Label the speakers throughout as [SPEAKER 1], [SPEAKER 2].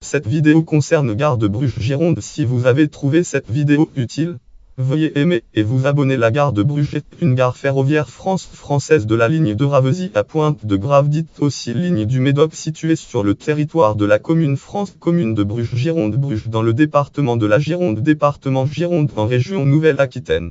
[SPEAKER 1] Cette vidéo concerne Gare de Bruges-Gironde. Si vous avez trouvé cette vidéo utile, veuillez aimer et vous abonner. La gare de Bruges est une gare ferroviaire française de la ligne de Ravezy à Pointe-de-Grave, dite aussi ligne du Médoc, située sur le territoire de la commune de Bruges-Gironde, Bruges dans le département de la Gironde, département Gironde en région Nouvelle-Aquitaine.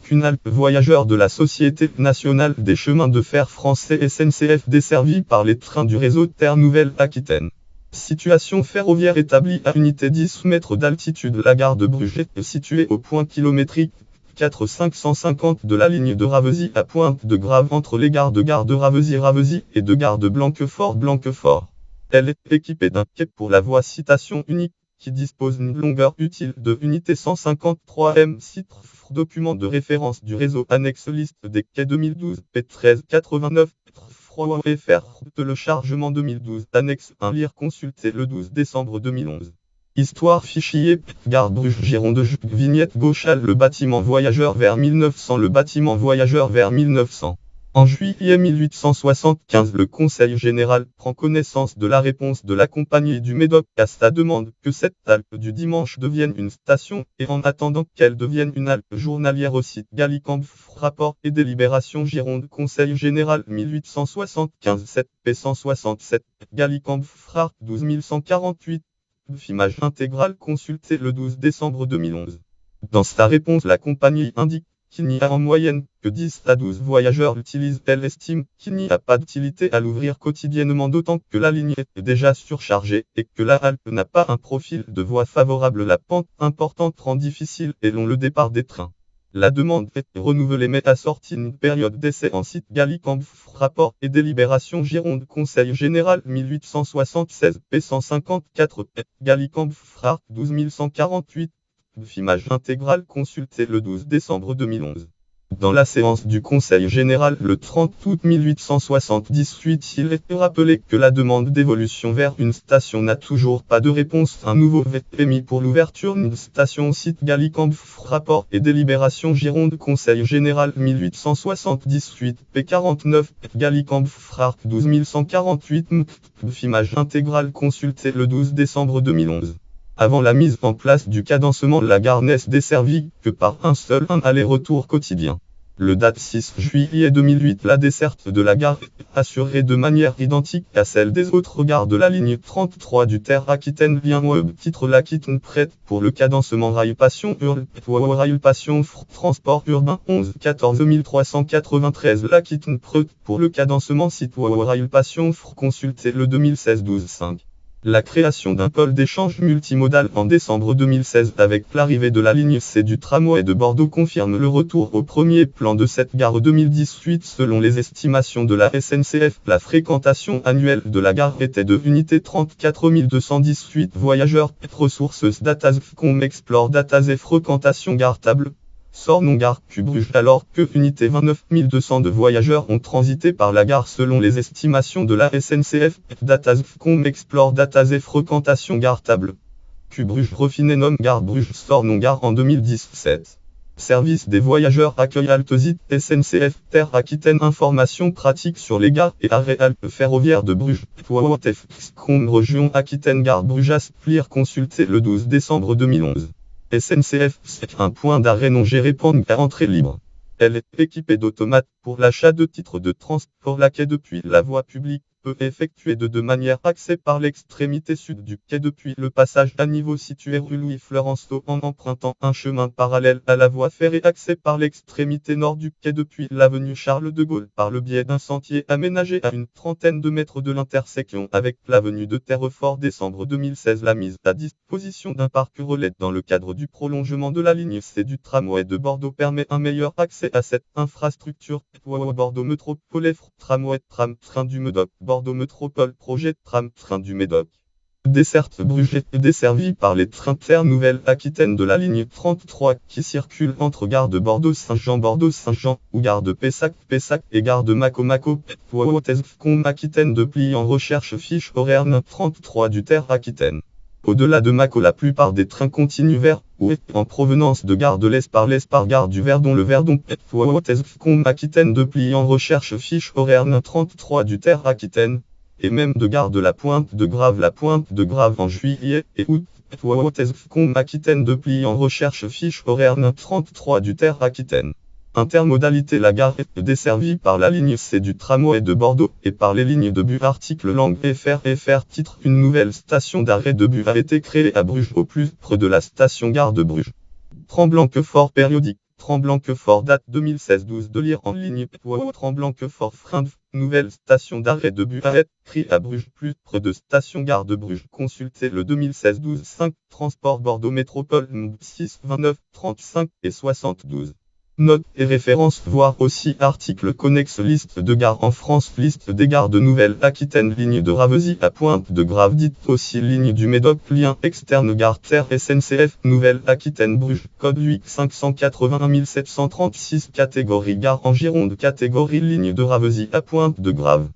[SPEAKER 1] Cunalp voyageur de la Société nationale des chemins de fer français SNCF, desservie par les trains du réseau Terre Nouvelle-Aquitaine. Situation ferroviaire établie à unité 10 mètres d'altitude. La gare de Bruges est située au point kilométrique 4550 de la ligne de Ravezy à Pointe-de-Grave, entre les gares de Ravezy et de gare de Blanquefort. Elle est équipée d'un quai pour la voie citation unique, qui dispose d'une longueur utile de unité 153 m. Document de référence du réseau, annexe liste des quais 2012 P1389 FR le chargement 2012, annexe 1, lire consulter le 12 décembre 2011. Histoire fichier Gare Bruges-Gironde, vignette gauchale. Le bâtiment voyageur vers 1900. Le bâtiment voyageur vers 1900. En juillet 1875, le Conseil général prend connaissance de la réponse de la Compagnie du Médoc à sa demande que cette halte du dimanche devienne une station, et en attendant qu'elle devienne une halte journalière au site Gallicamp. Rapport et délibération Gironde, Conseil général 1875 7 p 167, Gallicamp Frart 12148. Image intégrale consultée le 12 décembre 2011. Dans sa réponse, la compagnie indique qu'il n'y a en moyenne que 10 à 12 voyageurs l'utilisent. Elle estime qu'il n'y a pas d'utilité à l'ouvrir quotidiennement, d'autant que la ligne est déjà surchargée et que la halte n'a pas un profil de voie favorable. La pente importante rend difficile et long le départ des trains. La demande est renouvelée mais assortie d'une période d'essai en site Gallicamp. Rapport et délibération Gironde, Conseil général 1876 p 154, Gallicamp Frart 12148. Image intégrale consultée le 12 décembre 2011. Dans la séance du Conseil général le 30 août 1878, il est rappelé que la demande d'évolution vers une station n'a toujours pas de réponse. Un nouveau veto est émis pour l'ouverture d'une station au site Gallicamp. Rapport et délibération Gironde, Conseil général 1878 p 49, Gallicamp Frart 12148. Image intégrale consultée le 12 décembre 2011. Avant la mise en place du cadencement, la gare n'est desservie que par un aller-retour quotidien. Le date 6 juillet 2008, la desserte de la gare est assurée de manière identique à celle des autres gares de la ligne 33 du Terre Aquitaine. Lien web titre l'Aquitaine prête pour le cadencement. Rail Passion Transport urbain 11 14 393. L'Aquitaine prête pour le cadencement. Site Rail Passion consulté le 2016 12 5. La création d'un pôle d'échange multimodal en décembre 2016 avec l'arrivée de la ligne C du tramway de Bordeaux confirme le retour au premier plan de cette gare 2018. Selon les estimations de la SNCF, la fréquentation annuelle de la gare était de unité 34 218 voyageurs. Ressources Datasfcom Explore Datas et fréquentation gare table. Sort non gare Bruges, alors que unité 29 202 voyageurs ont transité par la gare selon les estimations de la SNCF. Datasfcom Explore Datas et fréquentation gare table. Bruges Refiné nomme gare Bruges sort non gare en 2017. Service des voyageurs accueil Altesit SNCF Terre Aquitaine. Informations pratiques sur les gares et arrêts Alpes ferroviaires de Bruges. Tefcom Région Aquitaine gare Bruges lire consulté le 12 décembre 2011. SNCF, c'est un point d'arrêt non géré à entrée libre. Elle est équipée d'automates pour l'achat de titres de transport. La quai depuis la voie publique peut effectuer de deux manières. Accès par l'extrémité sud du quai depuis le passage à niveau situé rue Louis-Florenceau en empruntant un chemin parallèle à la voie ferrée. Accès par l'extrémité nord du quai depuis l'avenue Charles de Gaulle par le biais d'un sentier aménagé à une trentaine de mètres de l'intersection avec l'avenue de Terrefort. Décembre 2016, la mise à disposition d'un parc relais dans le cadre du prolongement de la ligne C du tramway de Bordeaux permet un meilleur accès à cette infrastructure. Bordeaux Métropole tramway train du Médoc. Bordeaux Métropole projet train du Médoc. Desserte Bruges est desservie par les trains Terre Nouvelle-Aquitaine de la ligne 33 qui circulent entre gare de Bordeaux-Saint-Jean ou gare de Pessac et gare de Mako. Tefcom Aquitaine depuis en recherche fiche horaire 33 du Terre Aquitaine. Au-delà de Mako, la plupart des trains continuent vers ou en provenance de gare de l'Espar gare du Verdon. Le Verdon Tefcom Aquitaine depuis en recherche fiche horaire 33 du Terre Aquitaine. et même de gare de la Pointe de Grave. La Pointe de Grave en juillet et août. Aquitaine de pli en recherche fiche horaire 33 du Terre Aquitaine. Intermodalité. La gare est desservie par la ligne C du tramway de Bordeaux et par les lignes de bus. Article langue FR. Titre. Une nouvelle station d'arrêt de bus a été créée à Bruges au plus près de la station gare de Bruges. Tremblant-Quefort périodique. Tremblant-Quefort date 2016-12 de lire en ligne. Tremblant-Quefort Frindv. Nouvelle station d'arrêt de bus arrête créée à Bruges plus près de station gare de Bruges. Consultez le 2016-12 5 Transport Bordeaux Métropole 6 29 35 et 72. Notes et références. Voir aussi article connexe. Liste de gares en France. Liste des gares de Nouvelle-Aquitaine. Ligne de Ravezy à Pointe de Grave. Dite aussi ligne du Médoc. Lien externe gare Terre SNCF. Nouvelle-Aquitaine Bruges. Code 8 581 736. Catégorie gare en Gironde. Catégorie ligne de Ravezy à Pointe de Grave.